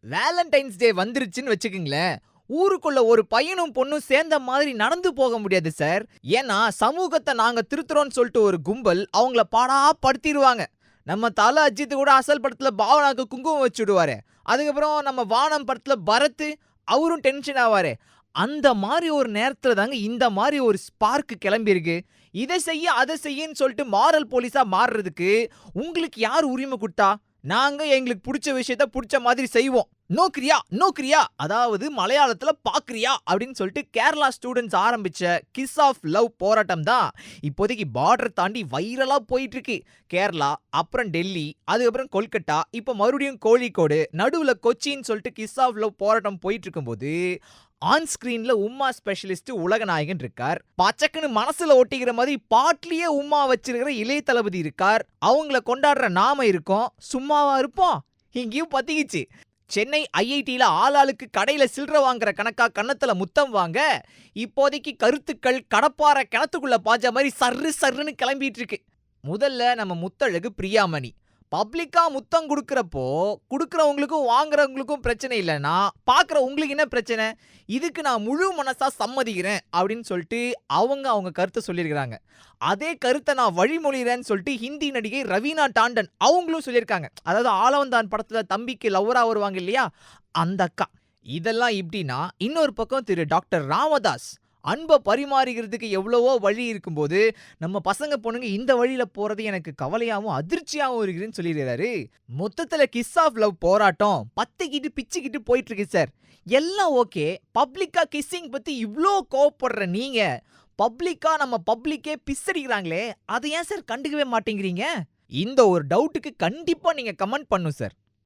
Valentine's டே வந்துருச்சுன்னு வச்சுக்கங்களேன், ஊருக்குள்ள ஒரு பையனும் பொண்ணும் சேர்ந்த மாதிரி நடந்து போக முடியாது சார். ஏன்னா சமூகத்த நாங்க திருத்துறோம்னு சொல்லிட்டு ஒரு கும்பல் அவங்கள பாடா படுத்திருவாங்க. நம்ம தல அஜித் கூட அசல் படத்துல பாவனாக்கு குங்குமம் வச்சு விடுவாரே. அதுக்கப்புறம் நம்ம வானம் படத்துல பரத் அவரும் டென்ஷன் ஆவாரே. அந்த மாரி ஒரு நேரத்துல தாங்க இந்த மாரி ஒரு ஸ்பார்க் கிளம்பியிருக்கு. இத செய்ய அத செய்யன்னு சொல்லிட்டு மாரல் போலீஸா மாறுறதுக்கு உங்களுக்கு யார் உரிமை குடுத்தா? நாங்க எங்களுக்கு புடிச்ச விஷயத்த புடிச்ச மாதிரி செய்வோம். நோக்கிரியா நோக்கிரியா அதாவது மலையாளத்துல பாக்குறியா அப்படின்னு சொல்லிட்டு கேரளா ஸ்டூடெண்ட்ஸ் ஆரம்பிச்ச கிஸ் ஆஃப் லவ் போராட்டம் தான் இப்போதைக்கு பார்டர் தாண்டி வைரலா போயிட்டு இருக்கு. கேரளா, அப்புறம் டெல்லி, அதுக்கப்புறம் கொல்கட்டா, இப்ப மறுபடியும் கோழிக்கோடு, நடுவுல கொச்சின்னு சொல்லிட்டு கிஸ் ஆஃப் லவ் போராட்டம் போயிட்டு இருக்கும்போது ஆன் ஸ்கிரீன்ல உம்மா ஸ்பெஷலிஸ்ட் உலகநாயகன் இருக்கார். பச்சக்குன்னு மனசுல ஒட்டிக்கிற மாதிரி பாட்லயே உம்மா வச்சிருக்கிற இளைய தளபதி இருக்கார். அவங்கள கொண்டாடுற நாம இருக்கோம். சும்மாவா இருப்போம்? இங்கேயும் பத்திக்கிச்சு. சென்னை ஐஐடில ஆளாளுக்கு கடையில சில்லற வாங்குற கணக்கா கன்னத்துல முத்தம் வாங்க, இப்போதைக்கு கருத்துக்கள் கடப்பார கிணத்துக்குள்ள பாஞ்ச மாதிரி சர்ரு சர்ருன்னு கிளம்பிட்டு இருக்கு. முதல்ல நம்ம முத்தழகு பிரியாமணி பப்ளிக்கா முத்தம் குடுக்கறப்போ குடுக்கறவங்களுக்கும் வாங்குறவங்களுக்கும் பிரச்சனை இல்லைன்னா பாக்குற உங்களுக்கு என்ன பிரச்சனை? இதுக்கு நான் முழு மனசா சம்மதிக்கிறேன் அப்படின்னு சொல்லிட்டு அவங்க கருத்தை சொல்லியிருக்கிறாங்க. அதே கருத்தை நான் வழிமொழிகிறேன்னு சொல்லிட்டு ஹிந்தி நடிகை ரவீனா டாண்டன் அவங்களும் சொல்லியிருக்காங்க. அதாவது ஆளவந்தான் படத்துல தம்பிக்கு லவ்வரா வருவாங்க இல்லையா, அந்த அக்கா. இதெல்லாம் இப்படின்னா இன்னொரு பக்கம் திரு டாக்டர் ராமதாஸ் அன்பை பரிமாறிக்கிறதுக்கு எவ்வளவோ வழி இருக்கும்போது நம்ம பசங்க பொண்ணுங்க இந்த வழியில போறது எனக்கு கவலையாவும் அதிர்ச்சியாவும் இருக்குன்னு சொல்லிடுறாரு. மொத்தத்துல கிஸ் ஆஃப் லவ் போராட்டம் பத்திக்கிட்டு பிச்சுக்கிட்டு போயிட்டு இருக்கு சார். எல்லாம் ஓகே, பப்ளிக்கா கிஸ்ஸிங் பத்தி இவ்ளோ கோவப்படுற நீங்க பப்ளிக்கா நம்ம பப்ளிக்கே பிஸ் அடிக்கிறாங்களே, அதை ஏன் சார் கண்டுக்கவே மாட்டேங்கிறீங்க? இந்த ஒரு டவுட்டுக்கு கண்டிப்பா நீங்க கமெண்ட் பண்ணும் சார்.